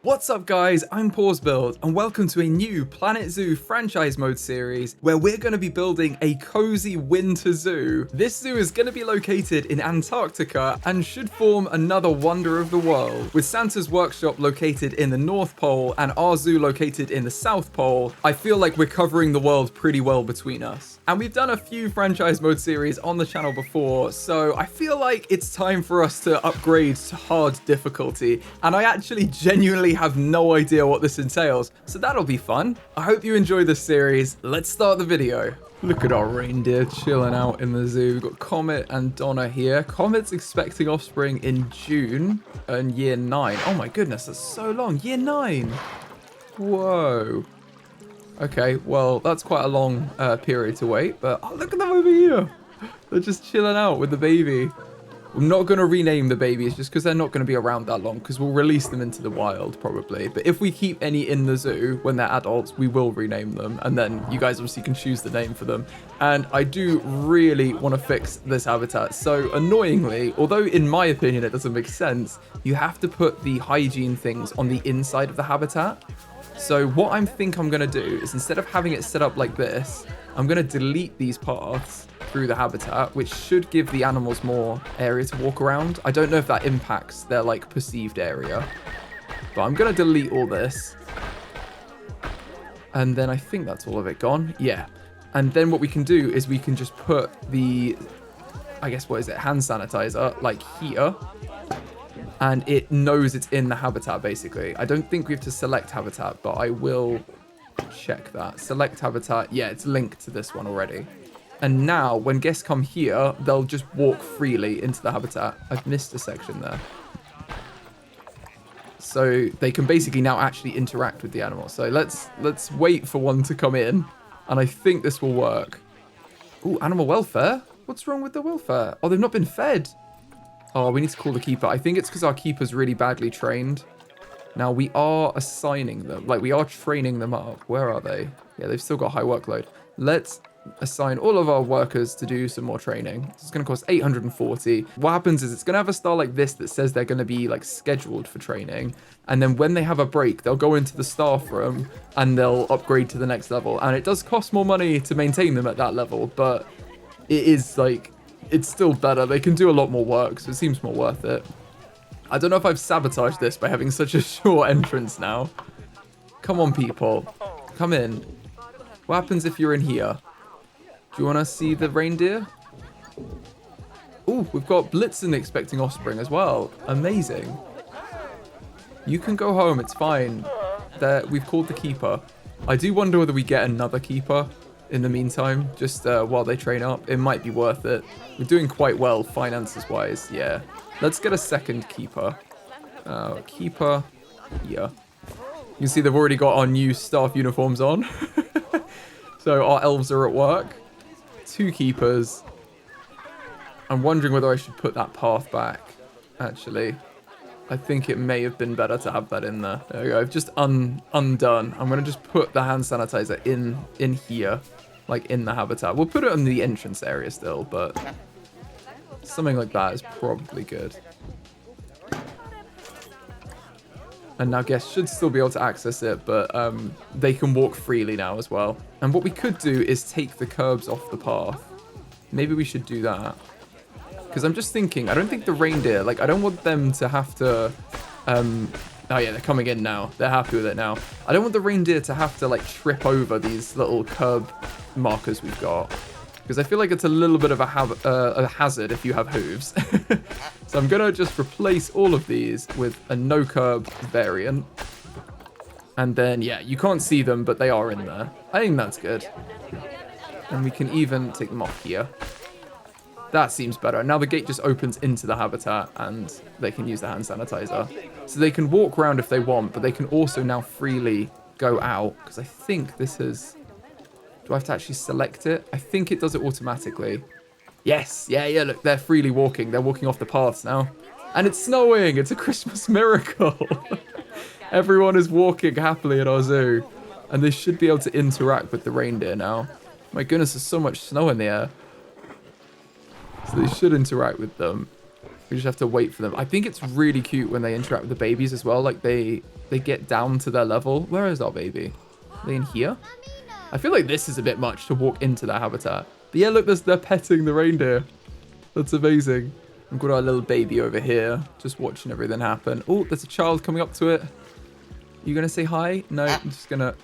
What's up guys, I'm PawsBuild and welcome to a new Planet Zoo franchise mode series where we're going to be building a cozy winter zoo. This zoo is going to be located in Antarctica and should form another wonder of the world. With Santa's workshop located in the North Pole and our zoo located in the South Pole, I feel like we're covering the world pretty well between us. And we've done a few franchise mode series on the channel before, so I feel like it's time for us to upgrade to hard difficulty, and I actually genuinely have no idea what this entails, so that'll be fun. I hope you enjoy this series. Let's start the video. Look at our reindeer chilling out in the zoo. We've got Comet and Donna here. Comet's expecting offspring in June and year 9. Oh my goodness, that's so long. Year 9. Whoa. Okay, well, that's quite a long period to wait, but oh, look at them over here. They're just chilling out with the baby. I'm not going to rename the babies just because they're not going to be around that long, because we'll release them into the wild probably. But if we keep any in the zoo when they're adults, we will rename them. And then you guys obviously can choose the name for them. And I do really want to fix this habitat. So annoyingly, although in my opinion it doesn't make sense, you have to put the hygiene things on the inside of the habitat. So what I'm going to do is, instead of having it set up like this, I'm going to delete these paths through the habitat, which should give the animals more area to walk around. I don't know if that impacts their like perceived area, but I'm going to delete all this. And then I think that's all of it gone. Yeah. And then what we can do is we can just put the, I guess, what is it? Hand sanitizer, like here. And it knows it's in the habitat, basically. I don't think we have to select habitat, but I will check that. Select habitat. Yeah, it's linked to this one already. And now, when guests come here, they'll just walk freely into the habitat. I've missed a section there. So they can basically now actually interact with the animal. So let's wait for one to come in. And I think this will work. Ooh, animal welfare? What's wrong with the welfare? Oh, they've not been fed. Oh, we need to call the keeper. I think it's because our keeper's really badly trained. Now, we are assigning them. Like, we are training them up. Where are they? Yeah, they've still got high workload. Let's assign all of our workers to do some more training. It's going to cost 840. What happens is it's going to have a star like this that says they're going to be, like, scheduled for training. And then when they have a break, they'll go into the staff room and they'll upgrade to the next level. And it does cost more money to maintain them at that level, but it is, like, it's still better. They can do a lot more work, so it seems more worth it. I don't know if I've sabotaged this by having such a short entrance now. Come on, people. Come in. What happens if you're in here? Do you want to see the reindeer? Oh, we've got Blitzen expecting offspring as well. Amazing. You can go home. It's fine. We've called the keeper. I do wonder whether we get another keeper in the meantime, just while they train up. It might be worth it. We're doing quite well finances-wise. Yeah. Let's get a second keeper. Keeper. Yeah. You can see they've already got our new staff uniforms on. So our elves are at work. 2 keepers. I'm wondering whether I should put that path back, actually. I think it may have been better to have that in there. There we go. I've just undone. I'm going to just put the hand sanitizer in here, like in the habitat. We'll put it in the entrance area still, but something like that is probably good. And now guests should still be able to access it, but they can walk freely now as well. And what we could do is take the curbs off the path. Maybe we should do that. Because I'm just thinking, I don't think the reindeer, like, I don't want them to have to, oh yeah, they're coming in now. They're happy with it now. I don't want the reindeer to have to, like, trip over these little curb markers we've got. Because I feel like it's a little bit of a hazard if you have hooves. So I'm going to just replace all of these with a no curb variant. And then, yeah, you can't see them, but they are in there. I think that's good. And we can even take them off here. That seems better. Now the gate just opens into the habitat and they can use the hand sanitizer. So they can walk around if they want, but they can also now freely go out. Because I think this is... Do I have to actually select it? I think it does it automatically. Yes. Yeah, look, they're freely walking. They're walking off the paths now. And it's snowing. It's a Christmas miracle. Everyone is walking happily at our zoo. And they should be able to interact with the reindeer now. My goodness, there's so much snow in the air. So they should interact with them. We just have to wait for them. I think it's really cute when they interact with the babies as well. Like they get down to their level. Where is our baby? Are they in here? I feel like this is a bit much to walk into their habitat. But yeah, look, they're petting the reindeer. That's amazing. We've got our little baby over here, just watching everything happen. Oh, there's a child coming up to it. You gonna say hi? No, I'm just gonna...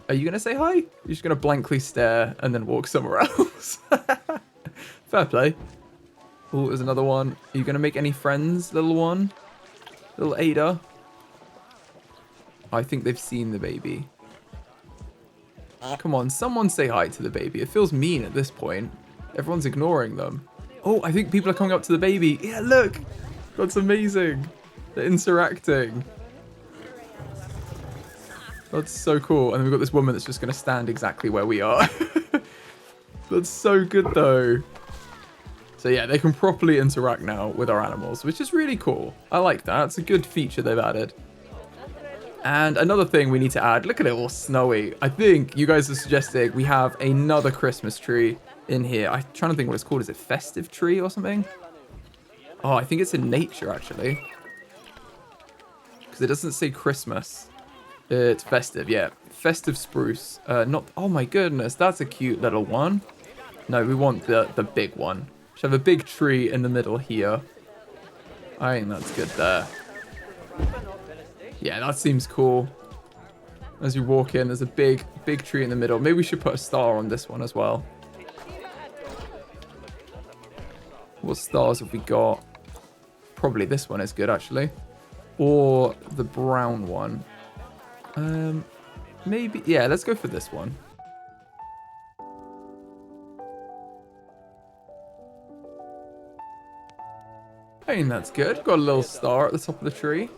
Are you gonna say hi? You're just gonna blankly stare and then walk somewhere else. Fair play. Oh, there's another one. Are you gonna make any friends, little one? Little Ada? I think they've seen the baby. Come on, someone say hi to the baby. It feels mean at this point. Everyone's ignoring them. Oh, I think people are coming up to the baby. Yeah, look. That's amazing. They're interacting. That's so cool. And then we've got this woman that's just going to stand exactly where we are. That's so good, though. So yeah, they can properly interact now with our animals, which is really cool. I like that. It's a good feature they've added. And another thing we need to add, look at it all snowy. I think you guys are suggesting we have another Christmas tree in here. I'm trying to think what it's called. Is it festive tree or something? Oh, I think it's in nature, actually. Because it doesn't say Christmas. It's festive, yeah. Festive spruce. Not. Oh my goodness, that's a cute little one. No, we want the big one. Should have a big tree in the middle here. I think that's good there. Yeah, that seems cool. As you walk in, there's a big tree in the middle. Maybe we should put a star on this one as well. What stars have we got? Probably this one is good, actually. Or the brown one. Maybe, yeah, let's go for this one. I think that's good. Got a little star at the top of the tree.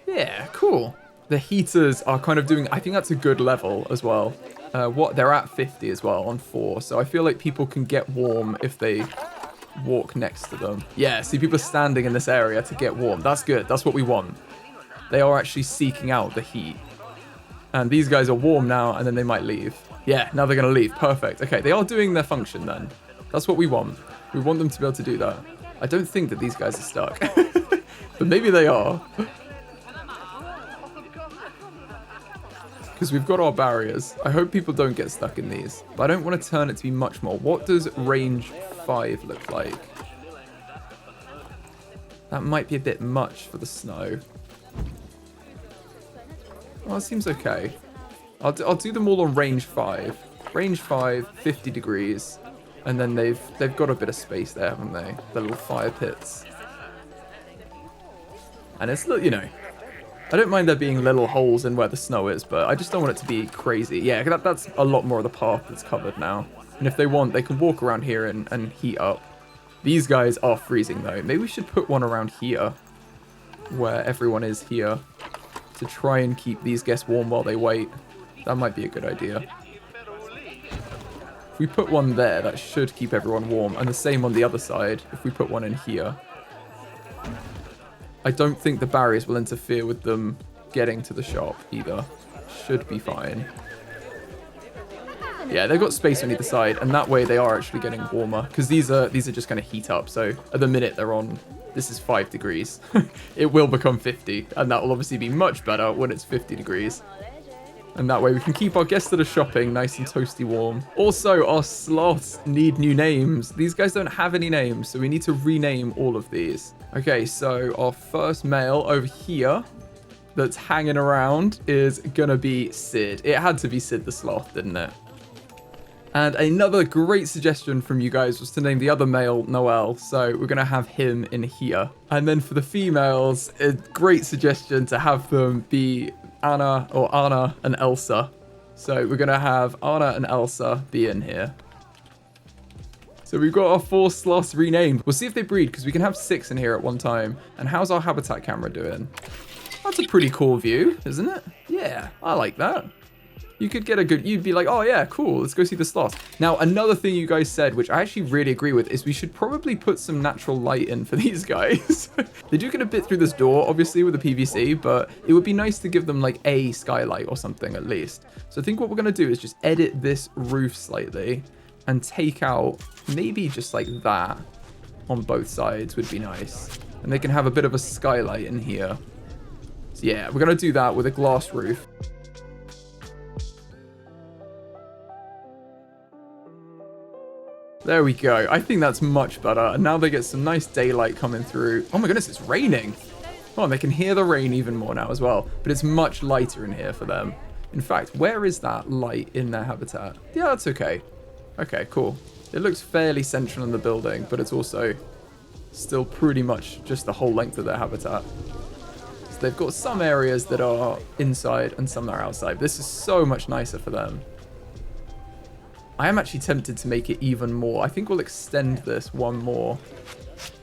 Yeah, cool. The heaters are kind of doing, I think that's a good level as well. They're at 50 as well on 4. So I feel like people can get warm if they walk next to them. Yeah, see, people are standing in this area to get warm. That's good. That's what we want. They are actually seeking out the heat. And these guys are warm now, and then they might leave. Yeah, now they're going to leave. Perfect. Okay, they are doing their function then. That's what we want. We want them to be able to do that. I don't think that these guys are stuck. But maybe they are. Because we've got our barriers. I hope people don't get stuck in these. But I don't want to turn it to be much more. What does range 5 look like? That might be a bit much for the snow. Well, it seems okay. I'll do them all on range 5. Range 5, 50 degrees. And then they've got a bit of space there, haven't they? The little fire pits. And it's, you know, I don't mind there being little holes in where the snow is, but I just don't want it to be crazy. Yeah, that's a lot more of the path that's covered now. And if they want, they can walk around here and heat up. These guys are freezing, though. Maybe we should put one around here, where everyone is here, to try and keep these guests warm while they wait. That might be a good idea. If we put one there, that should keep everyone warm. And the same on the other side, if we put one in here. I don't think the barriers will interfere with them getting to the shop either. Should be fine. Yeah, they've got space on either side, and that way they are actually getting warmer, because these are just going to heat up. So at the minute they're on, this is 5 degrees. It will become 50, and that will obviously be much better when it's 50 degrees. And that way we can keep our guests that are shopping nice and toasty warm. Also, our sloths need new names. These guys don't have any names, so we need to rename all of these. Okay, so our first male over here that's hanging around is gonna be Sid. It had to be Sid the sloth, didn't it? And another great suggestion from you guys was to name the other male Noel, so we're gonna have him in here. And then for the females, a great suggestion to have them be Anna and Elsa. So we're gonna have Anna and Elsa be in here. So we've got our 4 sloths renamed. We'll see if they breed, because we can have 6 in here at one time. And how's our habitat camera doing? That's a pretty cool view, isn't it? Yeah, I like that. You could get a good, you'd be like, oh yeah, cool, let's go see the sloths. Now, another thing you guys said, which I actually really agree with, is we should probably put some natural light in for these guys. They do get a bit through this door, obviously, with the PVC, but it would be nice to give them like a skylight or something at least. So I think what we're gonna do is just edit this roof slightly and take out maybe just like that. on both sides would be nice. And they can have a bit of a skylight in here. So yeah, we're going to do that with a glass roof. There we go. I think that's much better. And now they get some nice daylight coming through. Oh my goodness, it's raining. Oh, and they can hear the rain even more now as well. But it's much lighter in here for them. In fact, where is that light in their habitat? Yeah, that's okay. Okay, cool. It looks fairly central in the building, but it's also still pretty much just the whole length of their habitat. So they've got some areas that are inside and some that are outside. This is so much nicer for them. I am actually tempted to make it even more. I think we'll extend this one more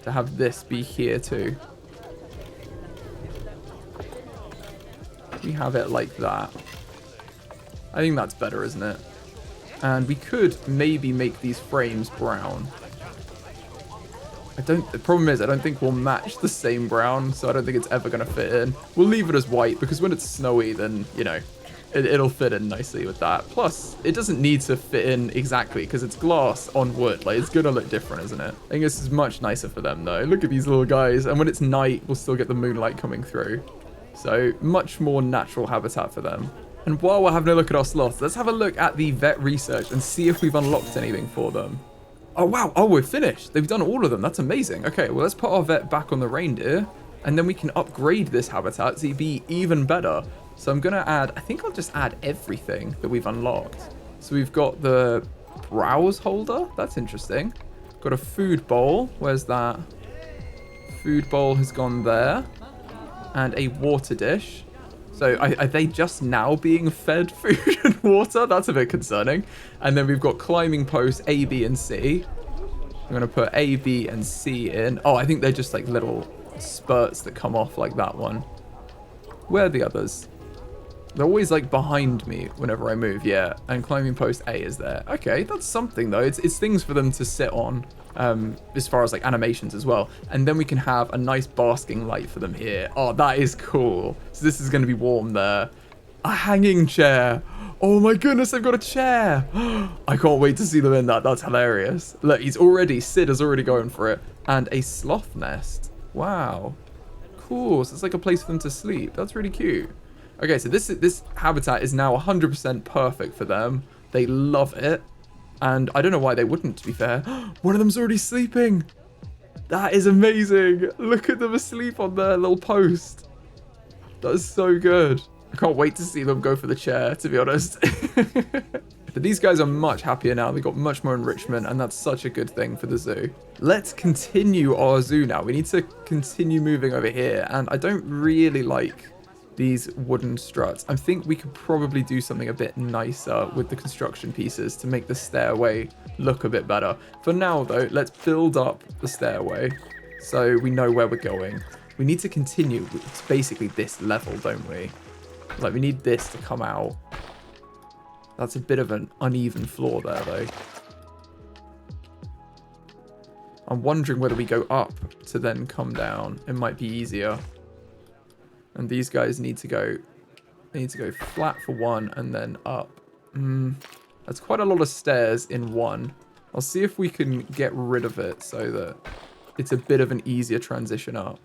to have this be here too. We have it like that. I think that's better, isn't it? And we could maybe make these frames brown. The problem is I don't think we'll match the same brown, so I don't think it's ever going to fit in. We'll leave it as white because when it's snowy, then, you know, it'll fit in nicely with that. Plus, it doesn't need to fit in exactly because it's glass on wood. Like, it's going to look different, isn't it? I think this is much nicer for them, though. Look at these little guys. And when it's night, we'll still get the moonlight coming through. So, much more natural habitat for them. And while we're having a look at our sloths, let's have a look at the vet research and see if we've unlocked anything for them. Oh, wow. Oh, we're finished. They've done all of them. That's amazing. Okay, well, let's put our vet back on the reindeer. And then we can upgrade this habitat to be even better. So I'm going to add, I think I'll just add everything that we've unlocked. So we've got the browse holder. That's interesting. Got a food bowl. Where's that? Food bowl has gone there. And a water dish. So are they just now being fed food and water? That's a bit concerning. And then we've got climbing posts A, B, and C. I'm going to put A, B, and C in. Oh, I think they're just like little spurts that come off like that one. Where are the others? They're always like behind me whenever I move, yeah. And climbing post A is there. Okay, that's something though. It's things for them to sit on, as far as like animations as well. And then we can have a nice basking light for them here. Oh, that is cool. So this is going to be warm there. A hanging chair. Oh my goodness, they've got a chair. I can't wait to see them in that. That's hilarious. Look, Sid is already going for it. And a sloth nest. Wow. Cool. So it's like a place for them to sleep. That's really cute. Okay, so this habitat is now 100% perfect for them. They love it. And I don't know why they wouldn't, to be fair. One of them's already sleeping. That is amazing. Look at them asleep on their little post. That is so good. I can't wait to see them go for the chair, to be honest. But these guys are much happier now. They've got much more enrichment, and that's such a good thing for the zoo. Let's continue our zoo now. We need to continue moving over here, and I don't really like these wooden struts. I think we could probably do something a bit nicer with the construction pieces to make the stairway look a bit better. For now, though, let's build up the stairway so we know where we're going. We need to continue. It's basically this level, don't we? Like, we need this to come out. That's a bit of an uneven floor there, though. I'm wondering whether we go up to then come down. It might be easier. And these guys need to go, they need to go flat for one and then up. That's quite a lot of stairs in one. I'll see if we can get rid of it so that it's a bit of an easier transition up.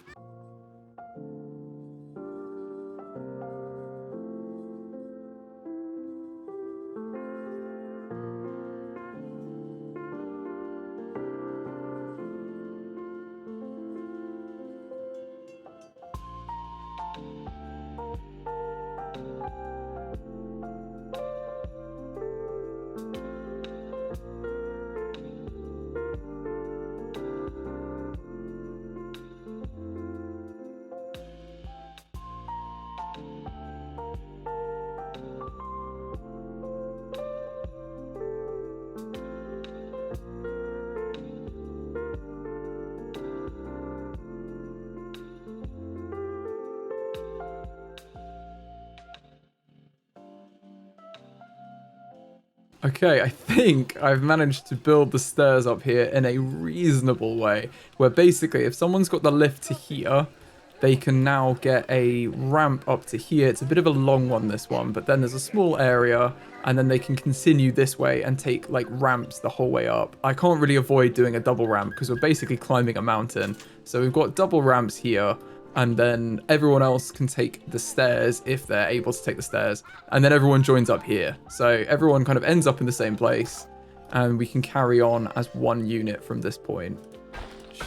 Okay, I think I've managed to build the stairs up here in a reasonable way, where basically if someone's got the lift to here, they can now get a ramp up to here. It's a bit of a long one, this one, but then there's a small area, and then they can continue this way and take like ramps the whole way up. I can't really avoid doing a double ramp because we're basically climbing a mountain. So we've got double ramps here, and then everyone else can take the stairs if they're able to take the stairs, and then everyone joins up here. So everyone kind of ends up in the same place, and we can carry on as one unit from this point.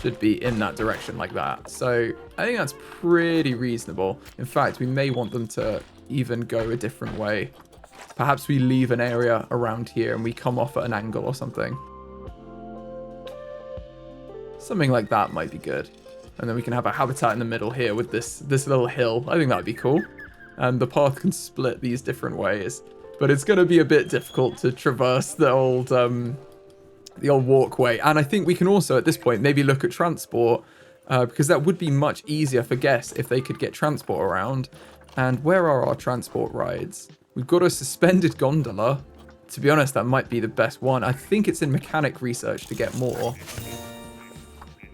Should be in that direction like that. So I think that's pretty reasonable. In fact, we may want them to even go a different way. Perhaps we leave an area around here and we come off at an angle or something. Something like that might be good. And then we can have a habitat in the middle here with this little hill. I think that'd be cool. And the path can split these different ways. But it's going to be a bit difficult to traverse the old walkway. And I think we can also, at this point, maybe look at transport, because that would be much easier for guests if they could get transport around. And where are our transport rides? We've got a suspended gondola. To be honest, that might be the best one. I think it's in mechanic research to get more.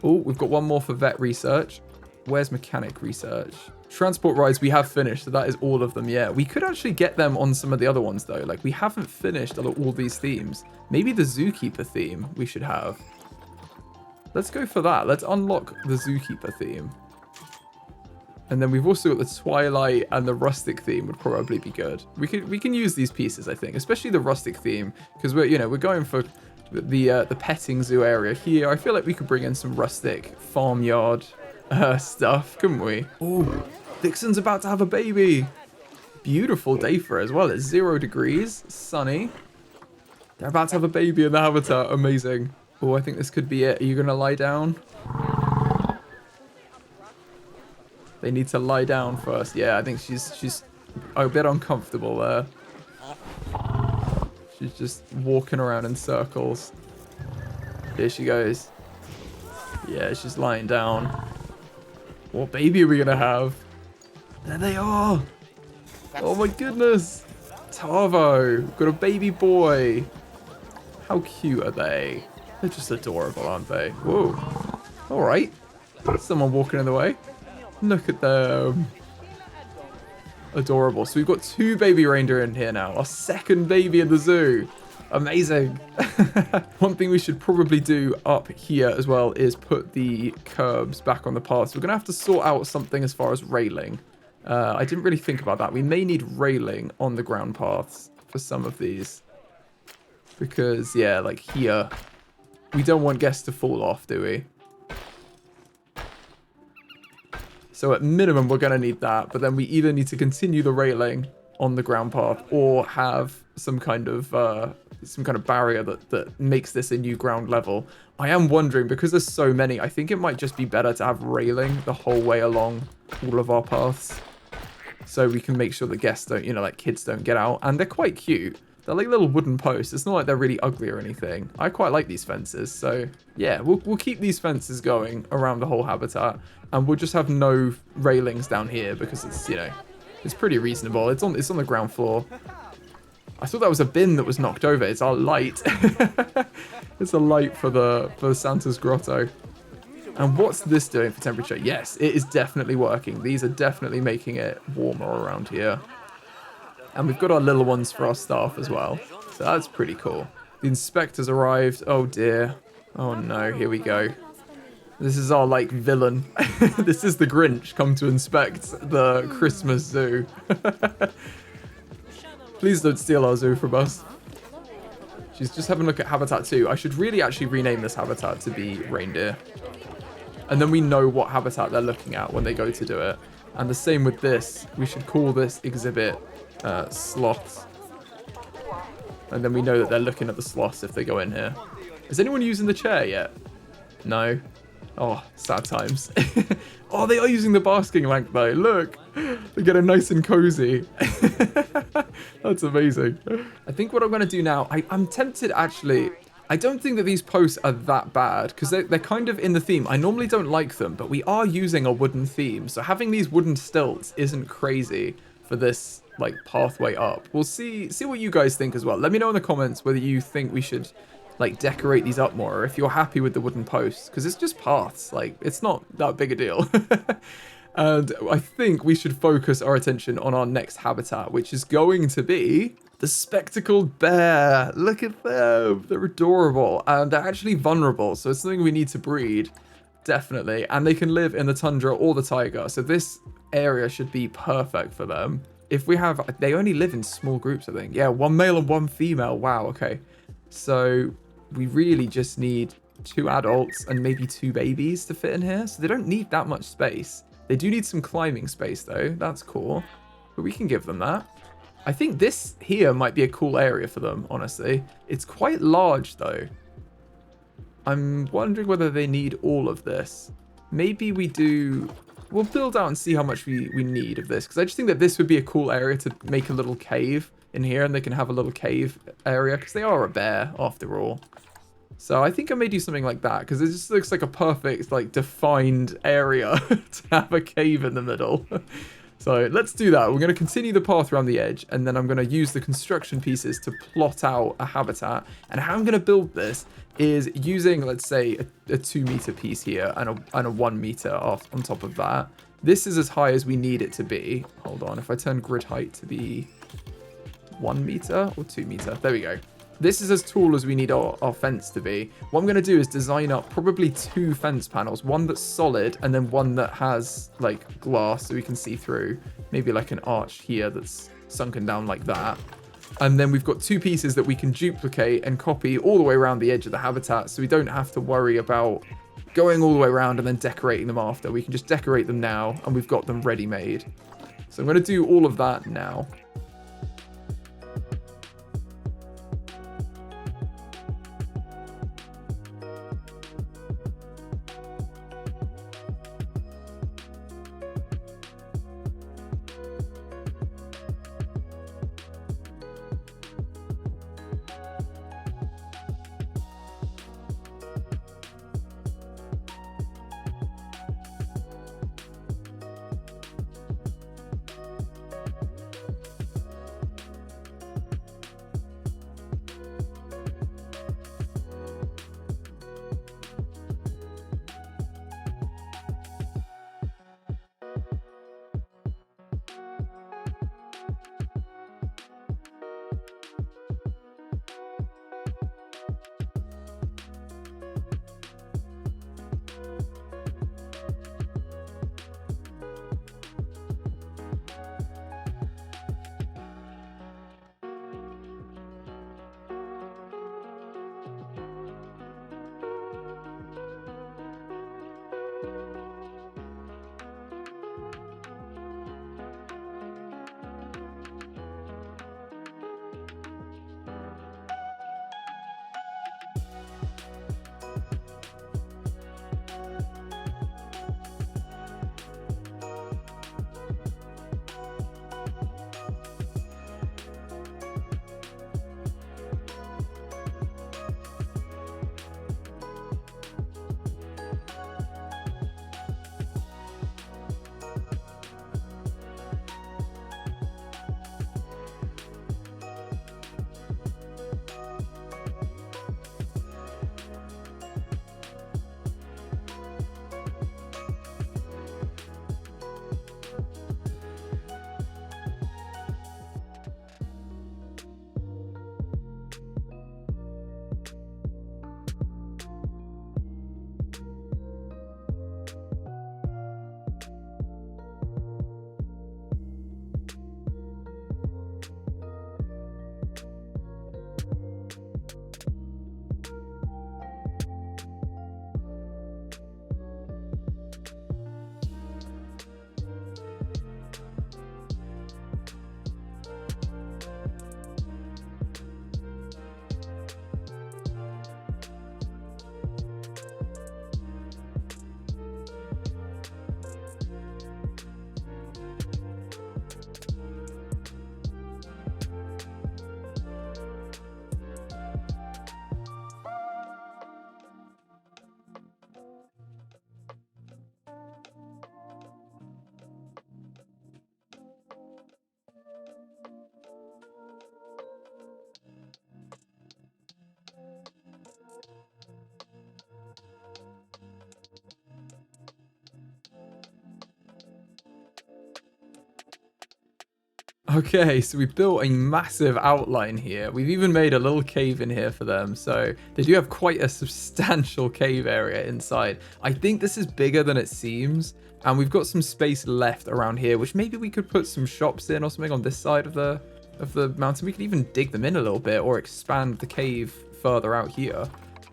Oh, we've got one more for vet research. Where's mechanic research? Transport rides we have finished, so that is all of them. Yeah, we could actually get them on some of the other ones though. Like, we haven't finished all these themes. Maybe the zookeeper theme we should have. Let's go for that. Let's unlock the zookeeper theme. And then we've also got the twilight and the rustic theme would probably be good. We can use these pieces, I think, especially the rustic theme, because we're going for the petting zoo area here. I feel like we could bring in some rustic farmyard stuff, couldn't we? Oh, Dixon's about to have a baby. Beautiful day for it as well. It's 0 degrees, sunny. They're about to have a baby in the habitat. Amazing. Oh, I think this could be it. Are you gonna lie down? They need to lie down first. Yeah, I think she's a bit uncomfortable there. She's just walking around in circles. Here she goes. Yeah, she's lying down. What baby are we gonna have? There they are. Oh my goodness. Tavo. Got a baby boy. How cute are they? They're just adorable, aren't they? Whoa. All right. Someone walking in the way. Look at them. Adorable. So we've got 2 baby reindeer in here now. Our second baby in the zoo. Amazing. One thing we should probably do up here as well is put the curbs back on the paths. We're going to have to sort out something as far as railing. I didn't really think about that. We may need railing on the ground paths for some of these. Because, yeah, like here, we don't want guests to fall off, do we? So at minimum, we're going to need that. But then we either need to continue the railing on the ground path or have some kind of barrier that makes this a new ground level. I am wondering, because there's so many, I think it might just be better to have railing the whole way along all of our paths. So we can make sure the guests don't, like kids don't get out. And they're quite cute. They're like little wooden posts. It's not like they're really ugly or anything. I quite like these fences. So yeah, we'll keep these fences going around the whole habitat. And we'll just have no railings down here because it's, it's pretty reasonable. It's on the ground floor. I thought that was a bin that was knocked over. It's our light. It's a light for Santa's grotto. And what's this doing for temperature? Yes, it is definitely working. These are definitely making it warmer around here. And we've got our little ones for our staff as well. So that's pretty cool. The inspector's arrived. Oh dear. Oh no, here we go. This is our, villain. This is the Grinch come to inspect the Christmas zoo. Please don't steal our zoo from us. She's just having a look at Habitat 2. I should really actually rename this habitat to be Reindeer. And then we know what habitat they're looking at when they go to do it. And the same with this. We should call this exhibit Sloths. And then we know that they're looking at the sloths if they go in here. Is anyone using the chair yet? No. Oh, sad times. Oh, they are using the basking lamp though. Look, they're getting nice and cozy. That's amazing. I think what I'm going to do now, I'm tempted actually. I don't think that these posts are that bad because they're kind of in the theme. I normally don't like them, but we are using a wooden theme. So having these wooden stilts isn't crazy for this pathway up. We'll see what you guys think as well. Let me know in the comments whether you think we should decorate these up more, or if you're happy with the wooden posts, because it's just paths. It's not that big a deal. And I think we should focus our attention on our next habitat, which is going to be the spectacled bear. Look at them. They're adorable. And they're actually vulnerable. So it's something we need to breed. Definitely. And they can live in the tundra or the taiga. So this area should be perfect for them. If we have... They only live in small groups, I think. Yeah, one male and one female. Wow, okay. So we really just need 2 adults and maybe 2 babies to fit in here. So they don't need that much space. They do need some climbing space, though. That's cool. But we can give them that. I think this here might be a cool area for them, honestly. It's quite large, though. I'm wondering whether they need all of this. Maybe we do... We'll build out and see how much we need of this. Because I just think that this would be a cool area to make a little cave in here. And they can have a little cave area. Because they are a bear, after all. So I think I may do something like that. Because it just looks like a perfect, like, defined area to have a cave in the middle. So let's do that. We're going to continue the path around the edge, and then I'm going to use the construction pieces to plot out a habitat. And how I'm going to build this is using, let's say, a 2-meter piece here and a 1 meter off on top of that. This is as high as we need it to be. Hold on, if I turn grid height to be 1 meter or 2 meter, there we go. This is as tall as we need our fence to be. What I'm going to do is design up probably 2 fence panels. One that's solid and then one that has like glass so we can see through. Maybe like an arch here that's sunken down like that. And then we've got 2 pieces that we can duplicate and copy all the way around the edge of the habitat. So we don't have to worry about going all the way around and then decorating them after. We can just decorate them now and we've got them ready made. So I'm going to do all of that now. Okay, so we built a massive outline here. We've even made a little cave in here for them. So they do have quite a substantial cave area inside. I think this is bigger than it seems. And we've got some space left around here, which maybe we could put some shops in or something on this side of the mountain. We could even dig them in a little bit or expand the cave further out here.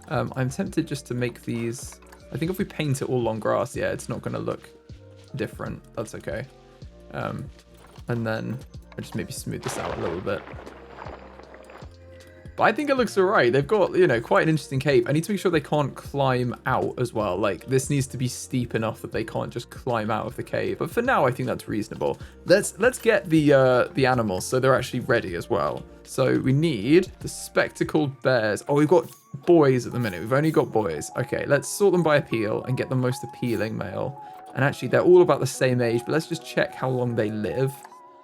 I'm tempted just to make these... I think if we paint it all on grass, yeah, it's not going to look different. That's okay. And then I just maybe smooth this out a little bit. But I think it looks alright. They've got, you know, quite an interesting cave. I need to make sure they can't climb out as well. Like, this needs to be steep enough that they can't just climb out of the cave. But for now, I think that's reasonable. Let's get the animals so they're actually ready as well. So we need the spectacled bears. Oh, we've got boys at the minute. We've only got boys. Okay, let's sort them by appeal and get the most appealing male. And actually, they're all about the same age, but let's just check how long they live.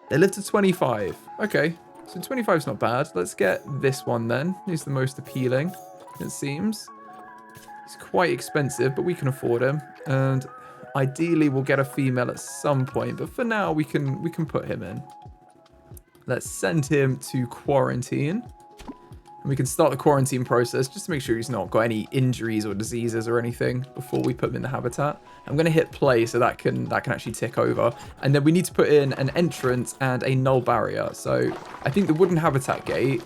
They live to 25. Okay, so 25 is not bad. Let's get this one then. He's the most appealing, it seems. He's quite expensive, but we can afford him. And ideally, we'll get a female at some point. But for now, we can put him in. Let's send him to quarantine. And we can start the quarantine process just to make sure he's not got any injuries or diseases or anything before we put him in the habitat. I'm going to hit play so that can actually tick over. And then we need to put in an entrance and a null barrier. So I think the wooden habitat gate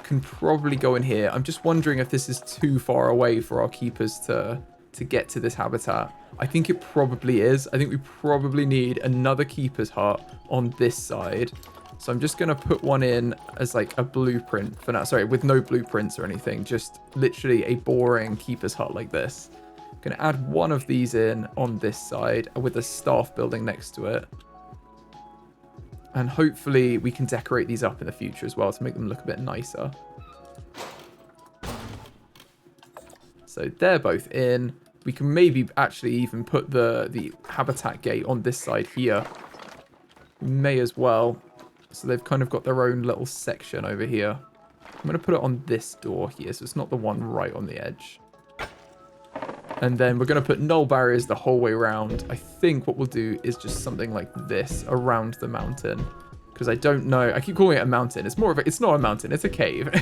can probably go in here. I'm just wondering if this is too far away for our keepers to get to this habitat. I think it probably is. I think we probably need another keeper's hut on this side. So I'm just going to put one in as like a blueprint for now. Sorry, with no blueprints or anything. Just literally a boring keeper's hut like this. I'm going to add one of these in on this side with a staff building next to it. And hopefully we can decorate these up in the future as well to make them look a bit nicer. So they're both in. We can maybe actually even put the habitat gate on this side here. We may as well. So they've kind of got their own little section over here. I'm going to put it on this door here, so it's not the one right on the edge. And then we're going to put null barriers the whole way around. I think what we'll do is just something like this around the mountain. Because I don't know. I keep calling it a mountain. It's more of a... It's not a mountain. It's a cave.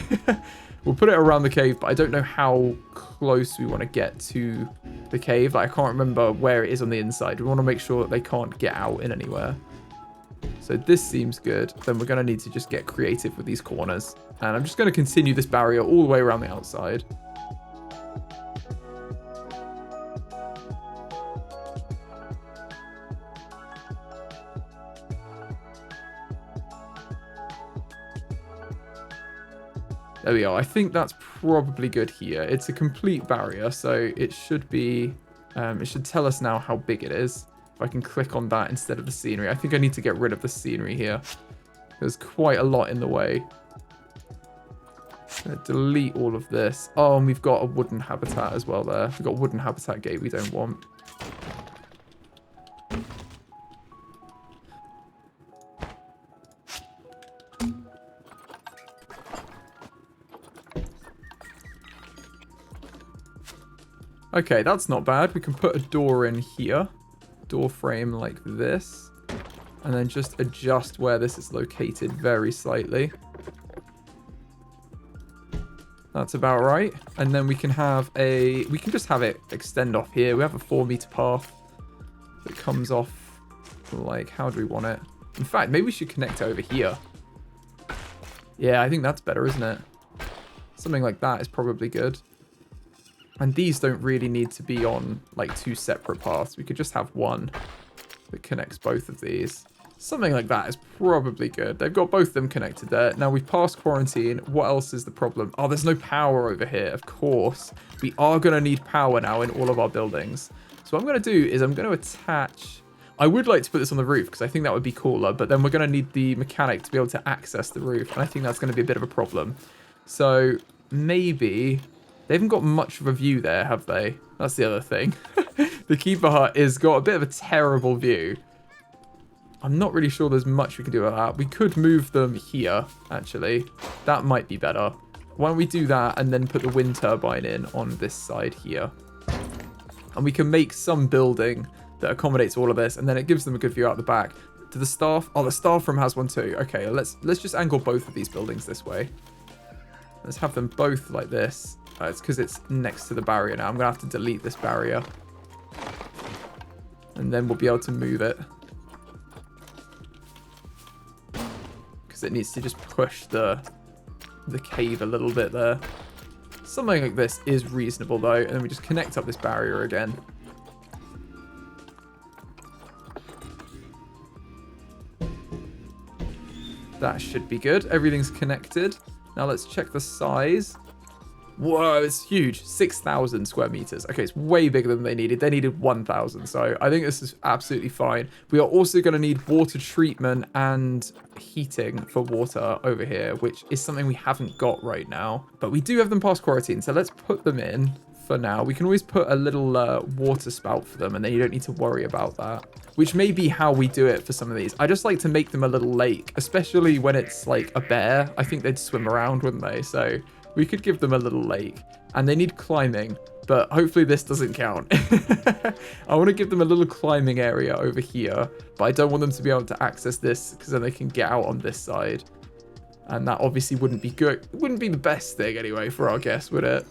We'll put it around the cave, but I don't know how close we want to get to the cave. Like, I can't remember where it is on the inside. We want to make sure that they can't get out in anywhere. So this seems good. Then we're going to need to just get creative with these corners. And I'm just going to continue this barrier all the way around the outside. There we are. I think that's probably good here. It's a complete barrier, so it should be... it should tell us now how big it is. If I can click on that instead of the scenery. I think I need to get rid of the scenery here. There's quite a lot in the way. I'm going to delete all of this. Oh, and we've got a wooden habitat as well there. We've got a wooden habitat gate we don't want. Okay, that's not bad. We can put a door in here. Door frame like this. And then just adjust where this is located very slightly. That's about right. And then we can have a... We can just have it extend off here. We have a 4-meter path that comes off. Like, how do we want it? In fact, maybe we should connect over here. Yeah, I think that's better, isn't it? Something like that is probably good. And these don't really need to be on, like, 2 separate paths. We could just have one that connects both of these. Something like that is probably good. They've got both of them connected there. Now, we've passed quarantine. What else is the problem? Oh, there's no power over here, of course. We are going to need power now in all of our buildings. So what I'm going to do is I'm going to attach... I would like to put this on the roof because I think that would be cooler. But then we're going to need the mechanic to be able to access the roof. And I think that's going to be a bit of a problem. So maybe... They haven't got much of a view there, have they? That's the other thing. The keeper hut has got a bit of a terrible view. I'm not really sure there's much we can do about that. We could move them here, actually. That might be better. Why don't we do that and then put the wind turbine in on this side here. And we can make some building that accommodates all of this. And then it gives them a good view out the back. To the staff. Oh, the staff room has one too. Okay, let's just angle both of these buildings this way. Let's have them both like this. It's because it's next to the barrier now. I'm going to have to delete this barrier. And then we'll be able to move it. Because it needs to just push the cave a little bit there. Something like this is reasonable though. And then we just connect up this barrier again. That should be good. Everything's connected. Now let's check the size. Whoa, it's huge. 6,000 square meters. Okay, it's way bigger than they needed. They needed 1,000. So I think this is absolutely fine. We are also going to need water treatment and heating for water over here, which is something we haven't got right now. But we do have them past quarantine. So let's put them in for now. We can always put a little water spout for them, and then you don't need to worry about that. Which may be how we do it for some of these. I just like to make them a little lake, especially when it's like a bear. I think they'd swim around, wouldn't they? So we could give them a little lake. And they need climbing, but hopefully this doesn't count. I want to give them a little climbing area over here, but I don't want them to be able to access this because then they can get out on this side. And that obviously wouldn't be good. It wouldn't be the best thing anyway for our guests, would it?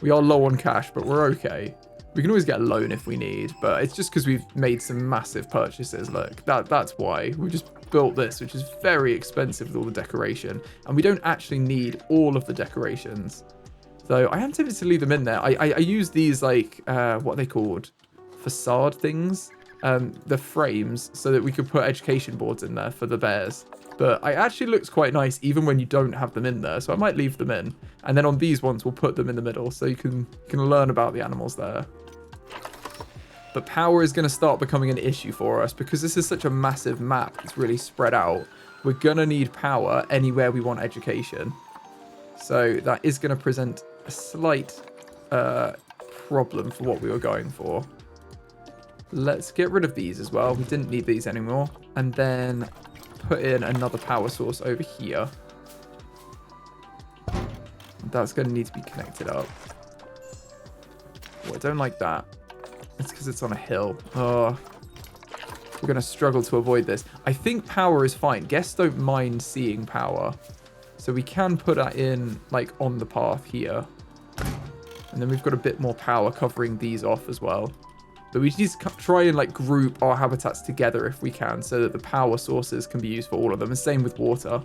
We are low on cash, but we're okay. We can always get a loan if we need, but it's just because we've made some massive purchases. Look, that's why. We just built this, which is very expensive with all the decoration. And we don't actually need all of the decorations. So I am tempted to leave them in there. I use these, like, what are they called? Facade things? The frames, so that we could put education boards in there for the bears. But it actually looks quite nice even when you don't have them in there. So I might leave them in. And then on these ones, we'll put them in the middle so you can learn about the animals there. But power is going to start becoming an issue for us because this is such a massive map. It's really spread out. We're going to need power anywhere we want education. So that is going to present a slight problem for what we were going for. Let's get rid of these as well. We didn't need these anymore. And then put in another power source over here. That's going to need to be connected up. Oh, I don't like that. It's because it's on a hill. Oh, we're going to struggle to avoid this. I think power is fine. Guests don't mind seeing power. So we can put that in, like, on the path here. And then we've got a bit more power covering these off as well. But we need to try and, like, group our habitats together if we can so that the power sources can be used for all of them. And same with water.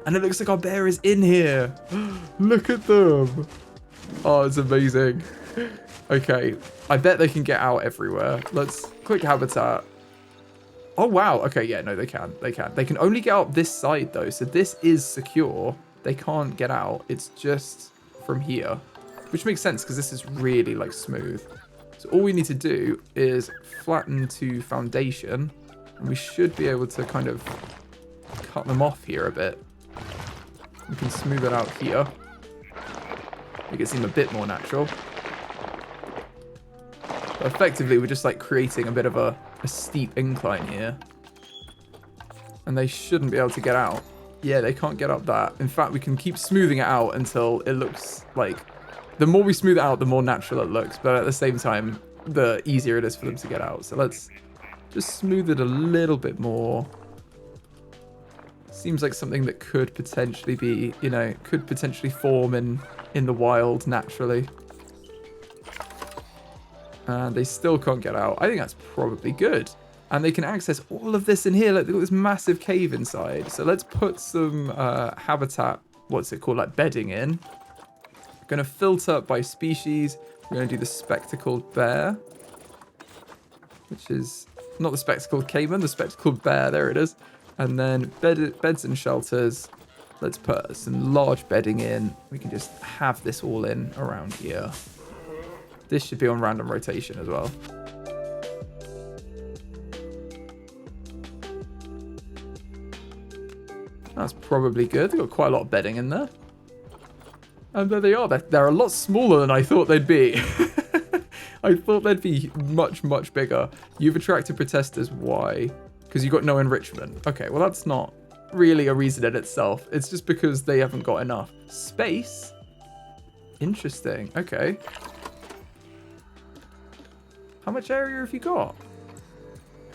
And it looks like our bear is in here. Look at them. Oh, it's amazing. Okay, I bet they can get out everywhere. Let's click habitat. Oh, wow. Okay, yeah, no, they can. They can. They can only get out this side, though. So this is secure. They can't get out. It's just from here, which makes sense because this is really, like, smooth. So all we need to do is flatten to foundation, and we should be able to kind of cut them off here a bit. We can smooth it out here. Make it seem a bit more natural. But effectively, we're just like creating a bit of a steep incline here. And they shouldn't be able to get out. Yeah, they can't get up that. In fact, we can keep smoothing it out until it looks like... The more we smooth it out, the more natural it looks. But at the same time, the easier it is for them to get out. So let's just smooth it a little bit more. Seems like something that could potentially be, you know, could potentially form in the wild naturally. And they still can't get out. I think that's probably good. And they can access all of this in here. Look, they've got this massive cave inside. So let's put some habitat, what's it called, like bedding in. We're going to filter by species. We're going to do the spectacled bear, which is not the spectacled caiman, the spectacled bear. There it is. And then beds and shelters. Let's put some large bedding in. We can just have this all in around here. This should be on random rotation as well. That's probably good. They've got quite a lot of bedding in there. And there they are. They're a lot smaller than I thought they'd be. I thought they'd be much, much bigger. You've attracted protesters. Why? Because you've got no enrichment. Okay, well, that's not really a reason in itself. It's just because they haven't got enough space. Interesting. Okay. How much area have you got?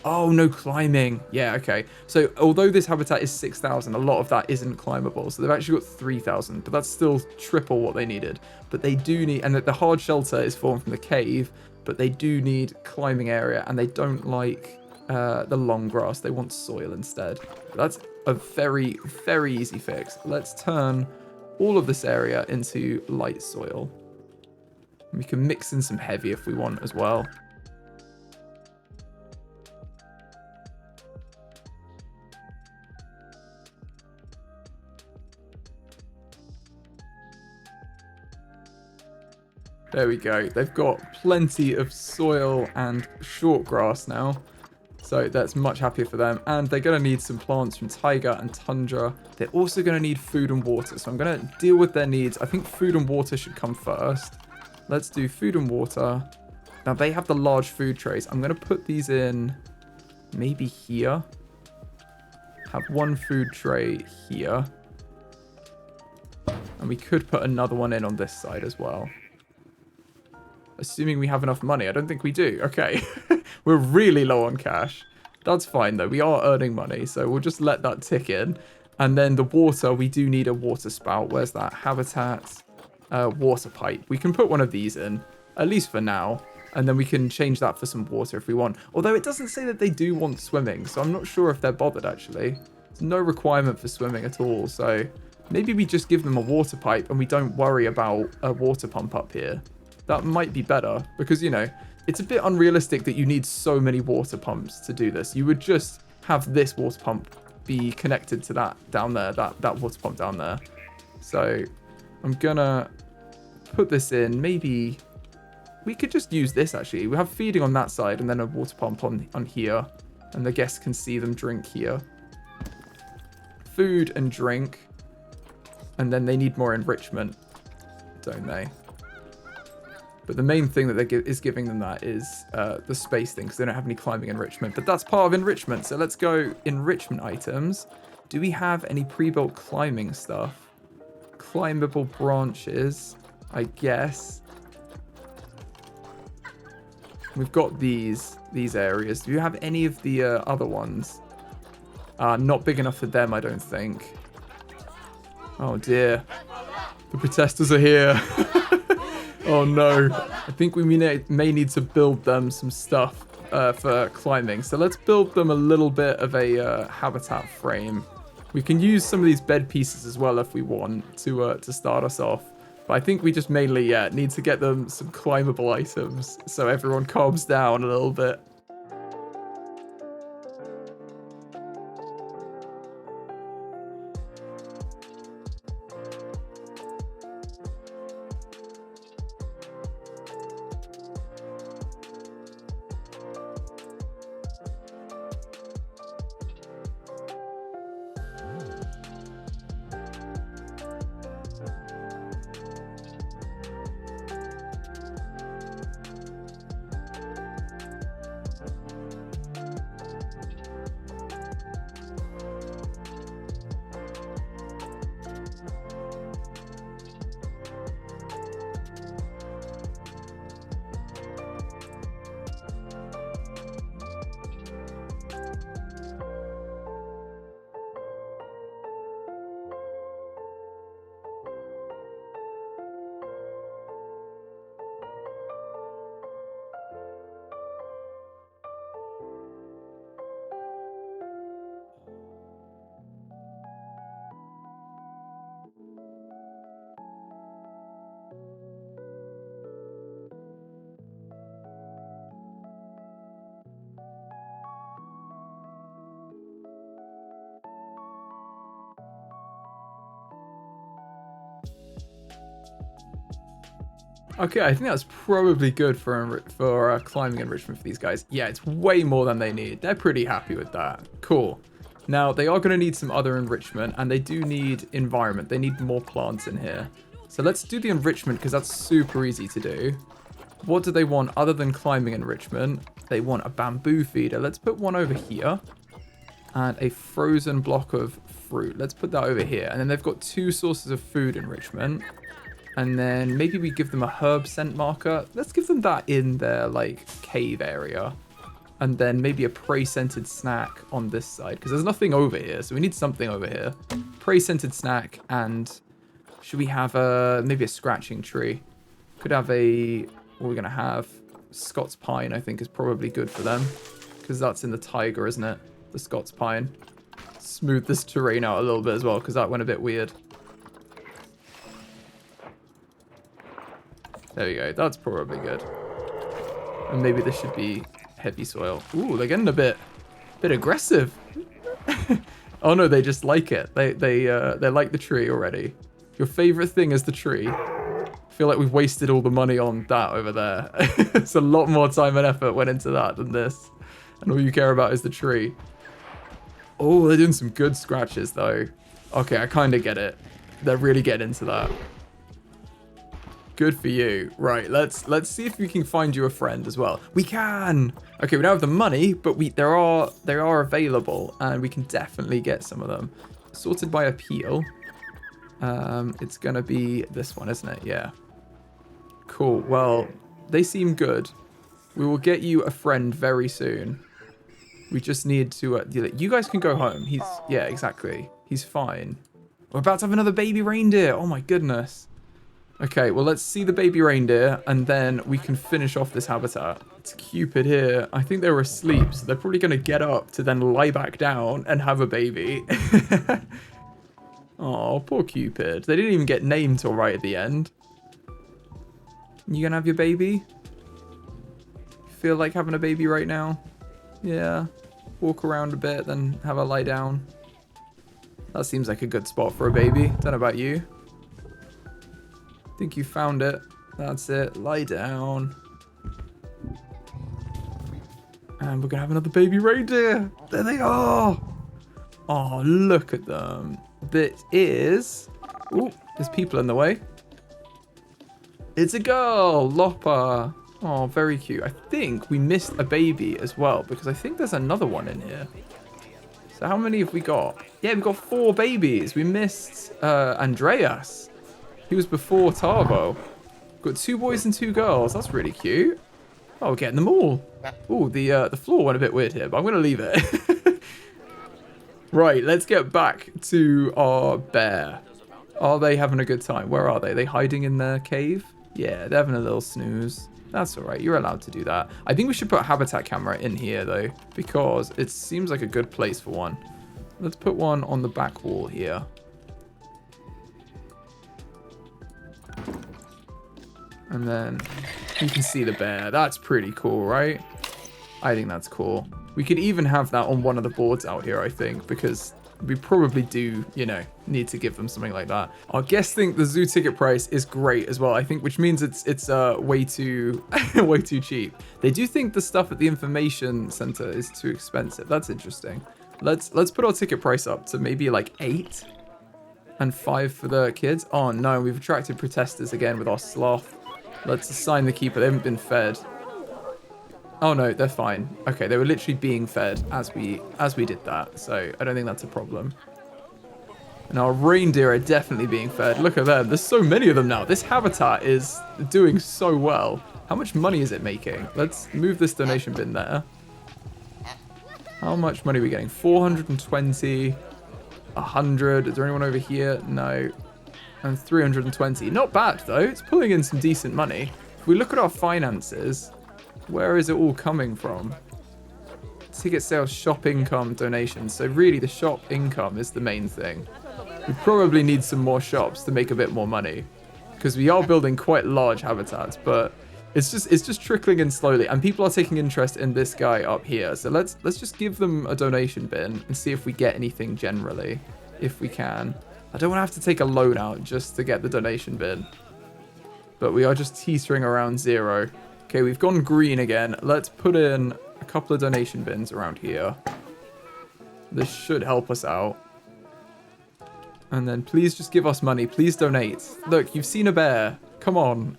Oh, no climbing. Yeah, okay. So although this habitat is 6,000, a lot of that isn't climbable. So they've actually got 3,000, but that's still triple what they needed. But they do need, and the hard shelter is formed from the cave, but they do need climbing area, and they don't like the long grass. They want soil instead. But that's a very, very easy fix. Let's turn all of this area into light soil. We can mix in some heavy if we want as well. There we go. They've got plenty of soil and short grass now. So that's much happier for them. And they're going to need some plants from Taiga and Tundra. They're also going to need food and water. So I'm going to deal with their needs. I think food and water should come first. Let's do food and water. Now they have the large food trays. I'm going to put these in maybe here. Have one food tray here. And we could put another one in on this side as well. Assuming we have enough money. I don't think we do. Okay. We're really low on cash. That's fine, though. We are earning money, so we'll just let that tick in. And then the water, we do need a water spout. Where's that? Habitat, water pipe. We can put one of these in, at least for now. And then we can change that for some water if we want. Although it doesn't say that they do want swimming, so I'm not sure if they're bothered, actually. There's no requirement for swimming at all, so maybe we just give them a water pipe and we don't worry about a water pump up here. That might be better because, you know, it's a bit unrealistic that you need so many water pumps to do this. You would just have this water pump be connected to that down there, that water pump down there. So I'm gonna put this in. Maybe we could just use this, actually. We have feeding on that side and then a water pump on here. And the guests can see them drink here. Food and drink. And then they need more enrichment, don't they? But the main thing that is giving them that is the space thing, because they don't have any climbing enrichment. But that's part of enrichment. So let's go enrichment items. Do we have any pre-built climbing stuff? Climbable branches, I guess. We've got these areas. Do you have any of the other ones? Not big enough for them, I don't think. Oh dear. The protesters are here. Oh no. I think we may need to build them some stuff for climbing. So let's build them a little bit of a habitat frame. We can use some of these bed pieces as well if we want to start us off. But I think we just mainly, need to get them some climbable items so everyone calms down a little bit. Okay, I think that's probably good for climbing enrichment for these guys. Yeah, it's way more than they need. They're pretty happy with that. Cool. Now, they are going to need some other enrichment, and they do need environment. They need more plants in here. So let's do the enrichment, because that's super easy to do. What do they want other than climbing enrichment? They want a bamboo feeder. Let's put one over here. And a frozen block of fruit. Let's put that over here. And then they've got 2 sources of food enrichment. And then maybe we give them a herb scent marker. Let's give them that in their, like, cave area. And then maybe a prey-scented snack on this side. Because there's nothing over here, so we need something over here. Prey-scented snack, and should we have maybe a scratching tree? Could have what we're going to have. Scots pine, I think, is probably good for them. Because that's in the Taiga, isn't it? The Scots pine. Smooth this terrain out a little bit as well, because that went a bit weird. There we go. That's probably good. And maybe this should be heavy soil. Ooh, they're getting a bit aggressive. Oh no, they just like it. They like the tree already. Your favorite thing is the tree. I feel like we've wasted all the money on that over there. It's a lot more time and effort went into that than this. And all you care about is the tree. Oh, they're doing some good scratches though. Okay, I kind of get it. They're really getting into that. Good for you. Right, let's see if we can find you a friend as well. We can! Okay, we don't have the money, but they are available, and we can definitely get some of them. Sorted by appeal. It's gonna be this one, isn't it? Yeah. Cool. Well, they seem good. We will get you a friend very soon. We just need to... you guys can go home. Yeah, exactly. He's fine. We're about to have another baby reindeer. Oh my goodness. Okay, well, let's see the baby reindeer, and then we can finish off this habitat. It's Cupid here. I think they were asleep, so they're probably going to get up to then lie back down and have a baby. Oh, poor Cupid. They didn't even get named till right at the end. You going to have your baby? Feel like having a baby right now? Yeah. Walk around a bit, then have a lie down. That seems like a good spot for a baby. Don't know about you. Think you found it. That's it. Lie down. And we're going to have another baby reindeer. There they are. Oh, look at them. That is... Oh, there's people in the way. It's a girl. Lopper. Oh, very cute. I think we missed a baby as well, because I think there's another one in here. So how many have we got? Yeah, we've got 4 babies. We missed Andreas. He was before Tavo. Got 2 boys and 2 girls. That's really cute. Oh, we're getting them all. Oh, the floor went a bit weird here, but I'm going to leave it. Right, let's get back to our bear. Are they having a good time? Where are they? Are they hiding in their cave? Yeah, they're having a little snooze. That's all right. You're allowed to do that. I think we should put a habitat camera in here, though, because it seems like a good place for one. Let's put one on the back wall here. And then you can see the bear. That's pretty cool, right? I think that's cool. We could even have that on one of the boards out here, I think, because we probably do, you know, need to give them something like that. Our guests think the zoo ticket price is great as well, I think, which means it's way too way too cheap. They do think the stuff at the information center is too expensive. That's interesting. Let's put our ticket price up to maybe like 8 and 5 for the kids. Oh no, we've attracted protesters again with our sloth. Let's assign the keeper. They haven't been fed. Oh no, they're fine. Okay, they were literally being fed as we did that, so I don't think that's a problem. And our reindeer are definitely being fed. Look at them. There's so many of them now. This habitat is doing so well. How much money is it making? Let's move this donation bin there. How much money are we getting? 420, 100. Is there anyone over here? No. And 320. Not bad, though. It's pulling in some decent money. If we look at our finances, where is it all coming from? Ticket sales, shop income, donations. So really, the shop income is the main thing. We probably need some more shops to make a bit more money, because we are building quite large habitats, but it's just trickling in slowly, and people are taking interest in this guy up here. So let's just give them a donation bin and see if we get anything generally, if we can. I don't want to have to take a loan out just to get the donation bin, but we are just teetering around 0. Okay, we've gone green again. Let's put in a couple of donation bins around here. This should help us out. And then please just give us money. Please donate. Look, you've seen a bear. Come on.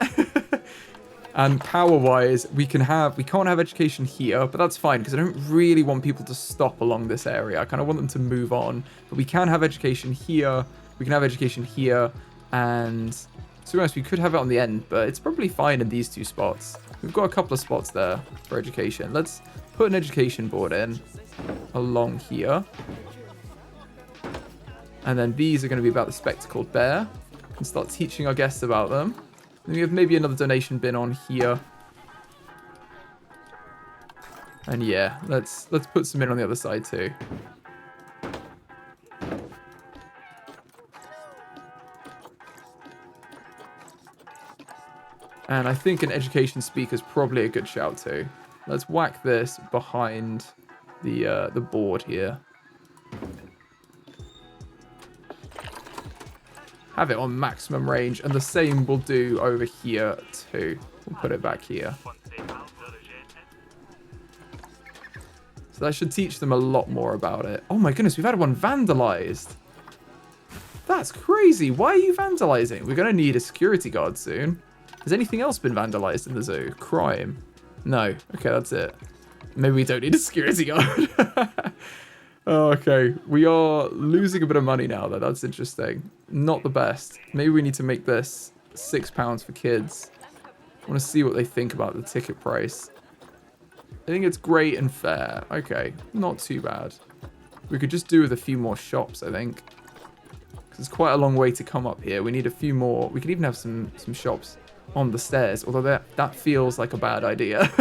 And power-wise, we can't have education here, but that's fine, because I don't really want people to stop along this area. I kind of want them to move on. But we can have education here. We can have education here. And to be honest, we could have it on the end, but it's probably fine in these 2 spots. We've got a couple of spots there for education. Let's put an education board in along here. And then these are going to be about the spectacled bear. And start teaching our guests about them. Then we have maybe another donation bin on here. And yeah, let's put some in on the other side too. And I think an education speaker is probably a good shout too. Let's whack this behind the board here. Have it on maximum range, and the same will do over here too. We'll put it back here. So that should teach them a lot more about it. Oh my goodness, we've had one vandalized. That's crazy. Why are you vandalizing? We're going to need a security guard soon. Has anything else been vandalized in the zoo? Crime? No. Okay, that's it. Maybe we don't need a security guard. Oh, okay. We are losing a bit of money now, though. That's interesting. Not the best. Maybe we need to make this £6 for kids. I want to see what they think about the ticket price. I think it's great and fair. Okay, not too bad. We could just do with a few more shops, I think. Because it's quite a long way to come up here. We need a few more. We could even have some shops on the stairs, although that feels like a bad idea.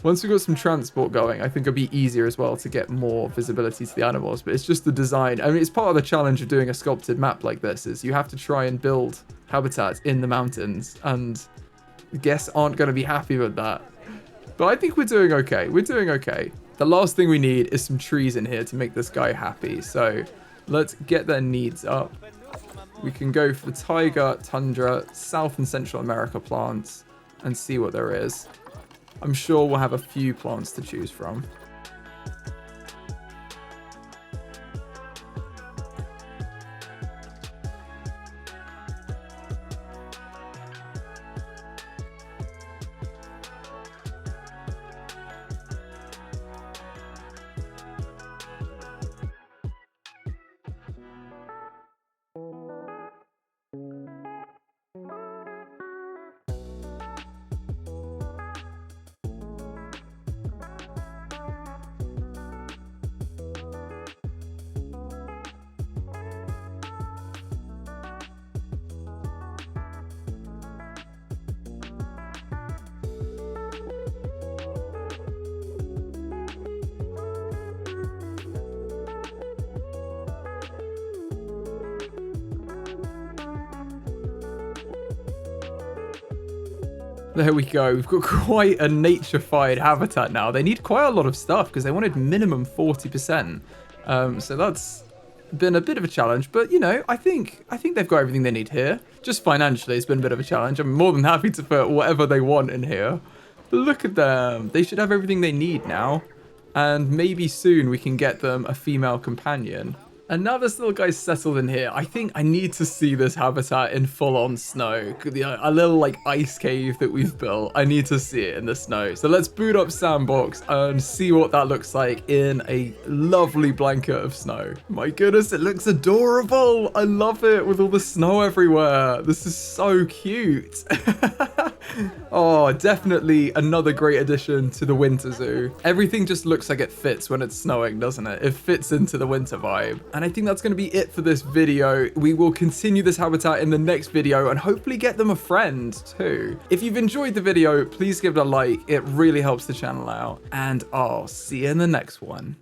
Once we've got some transport going, I think it'll be easier as well to get more visibility to the animals. But it's just the design. I mean, it's part of the challenge of doing a sculpted map like this, is you have to try and build habitats in the mountains. And the guests aren't going to be happy with that. But I think we're doing okay. We're doing okay. The last thing we need is some trees in here to make this guy happy. So let's get their needs up. We can go for the Taiga, Tundra, South and Central America plants and see what there is. I'm sure we'll have a few plants to choose from. There we go. We've got quite a nature-fied habitat now. They need quite a lot of stuff because they wanted minimum 40%. So that's been a bit of a challenge. But, you know, I think they've got everything they need here. Just financially, it's been a bit of a challenge. I'm more than happy to put whatever they want in here. But look at them. They should have everything they need now. And maybe soon we can get them a female companion. And now this little guy's settled in here, I think I need to see this habitat in full-on snow. A little, like, ice cave that we've built. I need to see it in the snow. So let's boot up Sandbox and see what that looks like in a lovely blanket of snow. My goodness, it looks adorable. I love it with all the snow everywhere. This is so cute. Oh, definitely another great addition to the winter zoo. Everything just looks like it fits when it's snowing, doesn't it? It fits into the winter vibe. And I think that's going to be it for this video. We will continue this habitat in the next video and hopefully get them a friend too. If you've enjoyed the video, please give it a like. It really helps the channel out. And I'll see you in the next one.